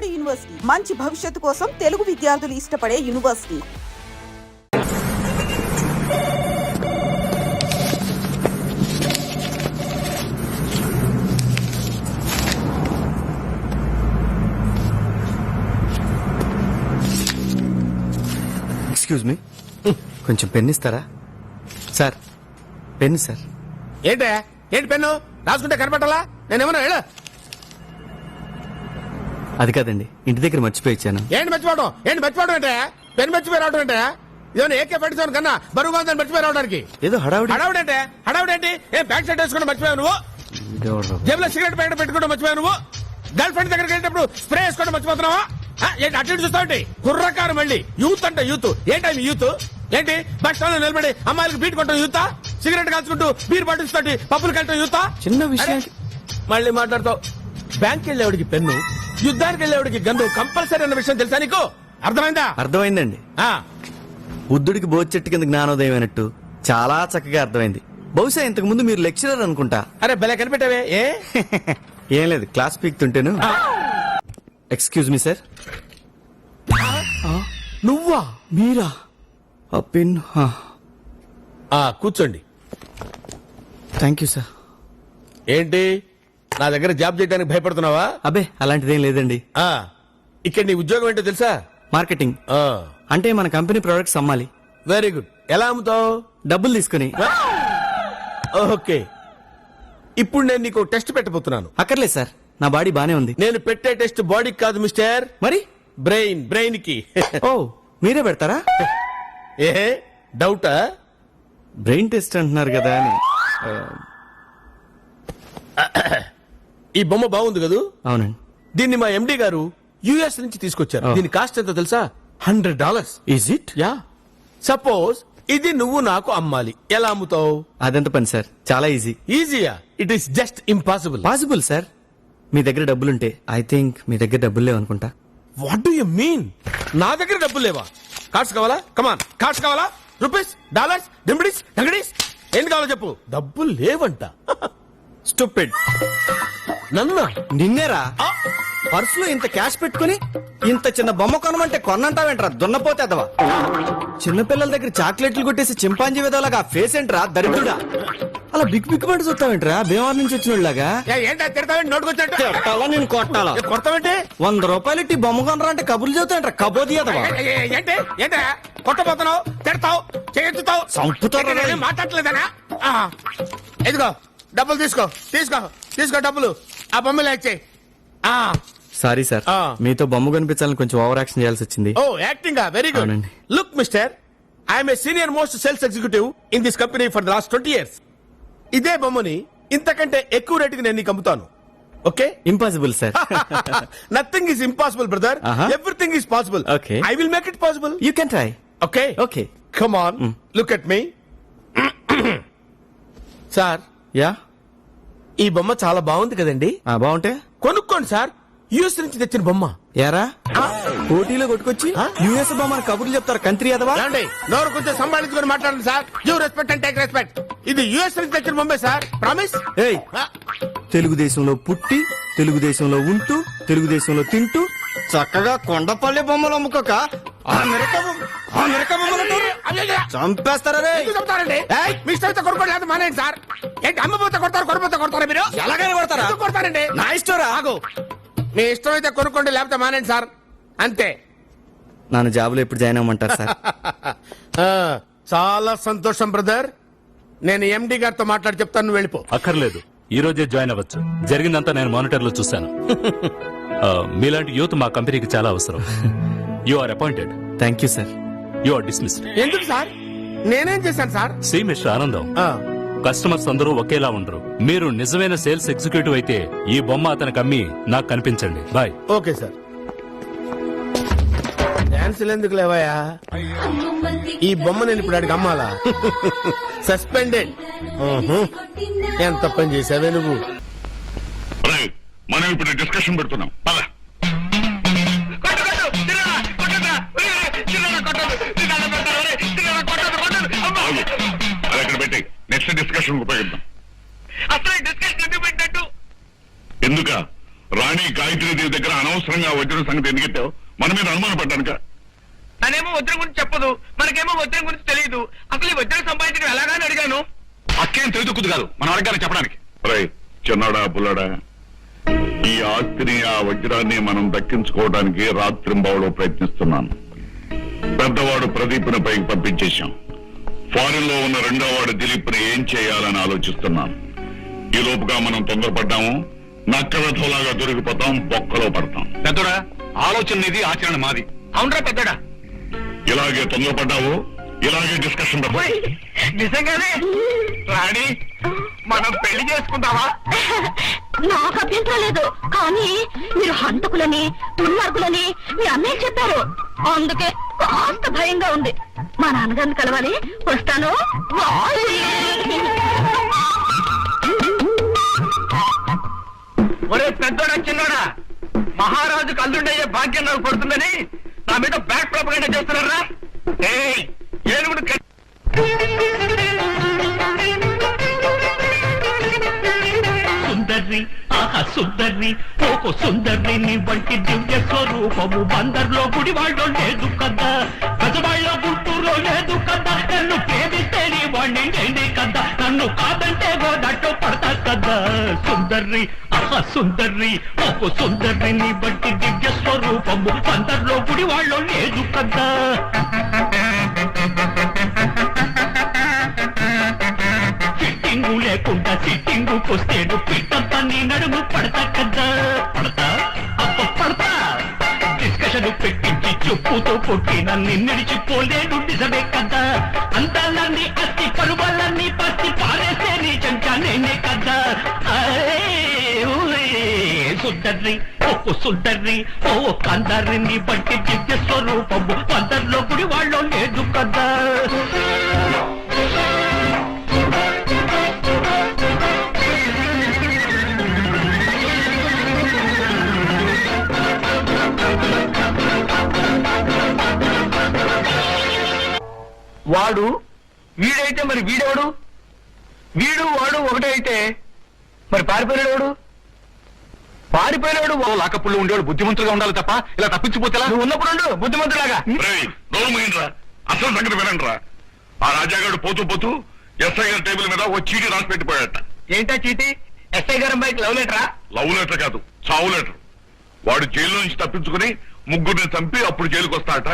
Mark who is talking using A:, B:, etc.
A: Kakinada university మంచి భవిష్యత్తు కోసం తెలుగు విద్యార్థులు ఇష్టపడే యూనివర్సిటీ.
B: ఎక్స్క్యూజ్ మీ, కొంచెం పెన్ ఇస్తారా సార్? Pen sir.
C: ఏంటి పెన్ను రాసుకుంటే కనపడాలా? నేనేమన్నా ಹೇಳ.
B: అది కాదండి, ఇంటి దగ్గర మర్చిపోయి ఇచ్చాను.
C: ఏంటి మర్చిపోవడం అంటే పెన్ మర్చిపోయి రావడం అంటే ఇదేమన్నా ఏకే పట్టించాను కన్నా బరువుగా ఉందని మర్చిపోయి రావడానికి.
B: ఏదో హడావుడి.
C: హడావుడేంటి? ఏం ప్యాంట్ షర్ట్ వేసుకుంటే మర్చిపోయావు నువ్వు? జేబులో సిగరెట్ ప్యాకెట్ పెట్టుకుంటే మర్చిపోయావు నువ్వు? గర్ల్ ఫ్రెండ్ దగ్గరికి వెళ్ళినప్పుడు స్ప్రే వేసుకుంటే మర్చిపోతున్నావా? ఏంటి అటు ఇటు చూస్తావు? కుర్రకారు మళ్ళీ యూత్ అంటే యూత్ ఏంటి యూత్? ఏంటి బస్ స్టాండ్ లో నిలబడి అమ్మాయిలకు బీట్ కొట్టడం యూతా? సిగరెట్ కాల్చుకుంటూ బీర్ బాటిల్స్ తోటి పప్పులు కట్టడం యూతా?
B: చిన్న విషయం
C: మళ్ళీ మాట్లాడతావు. బ్యాంక్ వెళ్ళేవాడికి పెన్ను, యుద్ధానికి వెళ్ళేవాడికి గన్ను కంపల్సరీ అన్న విషయం తెలుసా నీకు? అర్థమైందా?
B: అర్థమైందండి. బుద్ధుడికి బోధి చెట్టు కింద జ్ఞానోదయం అయినట్టు చాలా చక్కగా అర్థమైంది. బహుశా ఇంతకు ముందు మీరు లెక్చరర్ అనుకుంటా.
C: అరే బెల కనిపెట్టావే.
B: ఏం లేదు, క్లాస్ పీక్తుంటేను. Excuse me sir.
C: నువ్వా?
B: మీరా? పెన్.
C: కూర్చోండి.
B: Thank you sir.
C: ఏంటి నా దగ్గర జాబ్ చేయడానికి భయపడుతున్నావా?
B: అబే అలాంటిదేం లేదండి.
C: ఇక్కడ నీ ఉద్యోగం ఏంటో తెలుసా?
B: మార్కెటింగ్. అంటే మన కంపెనీ ప్రొడక్ట్స్ అమ్మాలి.
C: Very good. ఎలా అమ్ముతావు?
B: డబ్బులు తీసుకుని.
C: ఓకే, ఇప్పుడు నేను నీకు టెస్ట్ పెట్టబోతున్నాను.
B: అక్కర్లేదు సార్, నా బాడీ బానే ఉంది.
C: నేను పెట్టే టెస్ట్ బాడీకి కాదు మిస్టర్,
B: మరి
C: బ్రెయిన్ కి.
B: ఓ మీరే పెడతారా?
C: ఏ డౌటా?
B: బ్రెయిన్ టెస్ట్ అంటున్నారు కదా అని.
C: ఈ బొమ్మ బాగుంది కదూ?
B: అవునండి.
C: దీన్ని మా ఎండి గారు యుఎస్ నుంచి తీసుకొచ్చారు. దీని కాస్ట్ ఎంతో తెలుసా? $100.
B: Is it?
C: యా. సపోజ్ ఇది నువ్వు నాకు అమ్మాలి, ఎలా అమ్ముతావు?
B: అదెంత పని సార్, చాలా ఈజీ.
C: ఈజీయా? It is just impossible.
B: Possible sir. మీ దగ్గర డబ్బులుంటే. ఐ థింక్ మీ దగ్గర డబ్బులు లేవనుకుంటా.
C: What do you mean? నా దగ్గర డబ్బులు లేవా? కార్డ్స్ కావాలా? కమాన్, కార్డ్స్ కావాలా? రూపీస్, డాలర్స్, డింబడీస్, డంగడీస్, ఏంటి కావాలో చెప్పు. డబ్బులు లేవంట.
B: స్టూపిడ్.
C: నన్ను
B: నిన్నేరా? పర్సులో ఇంత క్యాష్ పెట్టుకుని ఇంత చిన్న బొమ్మ కొనమంటే కొన్నంటావేంట్రా దున్నపోతే అదవా? చిన్నపిల్లల దగ్గర చాక్లెట్లు కొట్టేసి చింపాంజీ విధాలుగా ఫేస్ ఏంట్రా దరిద్రుడా? అలా బిగ్ బిగ్ పడి చూస్తావేంట్రా భీమవరం నుంచి వచ్చినోళ్ళగా?
C: ఏంటా తిడతావేంటి? నోటుకొచ్చాలా?
B: నేను కొట్టాలా?
C: కొడతావేంటి?
B: ₹100 బొమ్మ కొనరా అంటే కబుర్లు చెబుతాయంట్రా కబోది అదవా?
C: ఏంటి ఏంటా కొట్టబోతున్నావు? తిడతావు, చేస్తావు,
B: చంపుతావు.
C: మాట్లాడలేదనా? ఎదుగో డబ్బులు తీసుకో తీసుకో తీసుకో డబ్బులు. ఆ బొమ్మలు ఇచ్చే.
B: సారీ సార్, మీతో బొమ్మ కనిపించాలని కొంచెం ఓవర్ యాక్షన్ చేయాల్సి వచ్చింది.
C: Oh acting, very good. Look mister, I'm a senior most sales executive in this company for the last 20 years. ఇదే బొమ్మని ఇంతకంటే ఎక్కువ రేటుకి నేను నీకు అమ్ముతాను. Okay?
B: Impossible sir.
C: Nothing is impossible brother, everything is possible.
B: Okay,
C: I will make it possible.
B: You can try.
C: Okay
B: okay,
C: come on, look at me. Sir,
B: yeah,
C: ఈ బొమ్మ చాలా బాగుంది కదండి?
B: బాగుంటే
C: కొనుక్కోండి సార్, యుఎస్ నుంచి తెచ్చిన బొమ్మ.
B: యారా పోటీలో కొట్టుకొచ్చి యుఎస్ బొమ్మని కబుర్లు చెప్తారు కంత్రి అదవా?
C: నోరు కొంచెం సంభాళించుకొని మాట్లాడండి sir. You respect and take respect. ఇది యుఎస్ నుంచి తెచ్చిన బొమ్మే సార్, ప్రామిస్.
B: ఏయ్, తెలుగుదేశంలో పుట్టి తెలుగుదేశంలో ఉంటూ తెలుగుదేశంలో తింటూ చక్కగా కొండపల్లి బొమ్మలు అమ్ముకోక చంపేస్తారా?
C: మీ ఇష్టంతో కొనుక్కోలేదు మానేయండి సార్. ఏంటి అమ్మపోతే కొడతారు, కొనపోతే కొడతారా? మీరు
B: ఎలాగైనా కొడతారా?
C: కొడతారండి.
B: నా ఇష్టం.
C: ఆగు, మీ ఇష్టం అయితే కొనుక్కోండి, లేకపోతే మానేయండి సార్, అంతే.
B: నన్ను జాబులో ఎప్పుడు జాయిన్ అవ్వమంటారు సార్?
C: చాలా సంతోషం బ్రదర్. నేను ఎండి గారితో మాట్లాడి చెప్తాను, నువ్వు వెళ్ళిపో.
D: అక్కర్లేదు, ఈ రోజే జాయిన్ అవ్వచ్చు. జరిగిందంతా నేను మానిటర్ లో చూశాను. మీలాంటి యూత్ మా కంపెనీకి చాలా అవసరం. You are appointed.
B: Thank you sir.
D: You are dismissed.
C: ఎందుకు సార్? నేనేం చేశాను sir?
D: See mister Anandam, customers అందరూ ఒకేలా ఉండరు. మీరు నిజమైన సేల్స్ ఎగ్జిక్యూటివ్ అయితే ఈ బొమ్మ అతనికి అమ్మి నాకు కనిపించండి. బాయ్.
C: Okay sir. డాన్సులు ఎందుకు లేవయా? ఈ బొమ్మ నేను ఇప్పుడు అడిగి అమ్మాలా? సస్పెండెడ్. ఎంత పని చేసావే నువ్వు?
E: మనం ఇప్పుడు డిస్కషన్ పెడుతున్నాం. అక్కడ పెట్టి నెక్స్ట్ డిస్కషన్ ఉపయోగిద్దాం. ఎందుక రాణి గాయత్రీదేవి దగ్గర అనవసరంగా వజ్రం సంగతి ఎందుకు ఎత్తావు? మన మీద అనుమానం పడ్డానుక.
F: తనేమో వజ్రం గురించి చెప్పదు, మనకేమో వజ్రం గురించి తెలియదు. అసలు ఈ వజ్రం సంపాదించడం ఎలాగాని అడిగాను.
E: అక్కేం తెలుదుకుదు కాదు మనం అడగాలని చెప్పడానికి. చిన్నాడా పుల్లాడా, ఈ ఆస్తిని ఆ వజ్రాన్ని మనం దక్కించుకోవడానికి రాత్రింబావులో ప్రయత్నిస్తున్నాను. పెద్దవాడు ప్రదీప్ని పైకి పంపించేశాం. ఫారిన్ లో ఉన్న రెండో వాడు దిలీప్ ని ఏం చేయాలని ఆలోచిస్తున్నాను. ఈ లోపుగా మనం తొందరపడ్డాము, నక్క వెధలాగా దొరికిపోతాం, బొక్కలో పడతాం.
F: పెద్దోడా, ఆలోచన నీది, ఆచరణ మాది. అవునరా పెద్దోడా?
E: ఇలాగే తొందరపడ్డావు, ఇలాగే డిస్కషన్
F: నిజంగానే రాణి, మనం పెళ్లి చేసుకుందామా?
G: నాకు అభ్యంతరం లేదు, కానీ మీరు హంతకులని దుర్మార్గులని మీ అన్నయ్య చెప్పారు. అందుకే కాస్త భయంగా ఉంది. మా నాన్నగారిని కలవాలి, వస్తాను.
F: ఒరే పెద్దోడా చిన్నోడా, మహారాజు కల్లుండయ్యే భాగ్యం నాకు పడుతుందని నా మీద బ్యాక్ ప్రాపగండా చేస్తున్నారా? ఏనుగుడు
H: సుందర్రి, ఆహా సుందర్రి, ఓకో సుందర్రి, నీ వంటి దివ్య స్వరూపము బందర్లో గుడివాళ్ళో లేదు కదా, గజవాళ్ళలో గుంటూరులో లేదు కదా. నన్ను ప్రేమిస్తే నీ వాణ్ణి నేనే కదా, నన్ను కాదంటే గోదట్టు పడతా కదా. సుందర్రి, ఆహా సుందర్రి, ఓకో సుందర్రి, నీ వంటి దివ్య స్వరూపము బందర్లో గుడివాళ్ళో లేదు కదా. ఫిట్టింగు లేకుండా సిట్టింగుకొస్తేను పిట్టంతా నీ నడుము పడతా కదా. పడతా అప్ప పడతా. డిస్కషన్ పెట్టించి చెప్పుతో కొట్టి నన్ను నిడిచిపోలేను, నిజమే కదా. అందాలన్నీ అతి పరువాలన్నీ పత్తి పారేసే నీ చెంచా నేనే కదా. సుందర్రి, ఓ సుందర్రి, ఓ కందర్రి, నీ బట్టి దివ్య స్వరూపము అందరిలో గుడి వాళ్ళో లేదు కదా.
F: వాడు వీడైతే మరి వీడెవడు? వీడు వాడు ఒకటే అయితే మరి పారిపోయినవాడు? పారిపోయినవాడు లాకప్పుల్లో ఉండేవాడు బుద్ధిమంతులుగా ఉండాలి తప్ప ఇలా తప్పించిపోతే నువ్వు ఉన్నప్పుడు బుద్ధిమంతులాగా.
E: అసలు సంగతి వినండిరా. ఆ రాజాగాడు పోతూ పోతూ ఎస్ఐ గారి టేబుల్ మీద ఓ చీటీ రాసి పెట్టిపోయాట.
F: ఏంటా చీటీ? ఎస్ఐ గారి అమ్మాయికి లవ్ లెటరా?
E: లవ్ లెటర్ కాదు, చావు లెటర్. వాడు జైల్లో నుంచి తప్పించుకుని ముగ్గురిని చంపి అప్పుడు జైలుకి వస్తాట.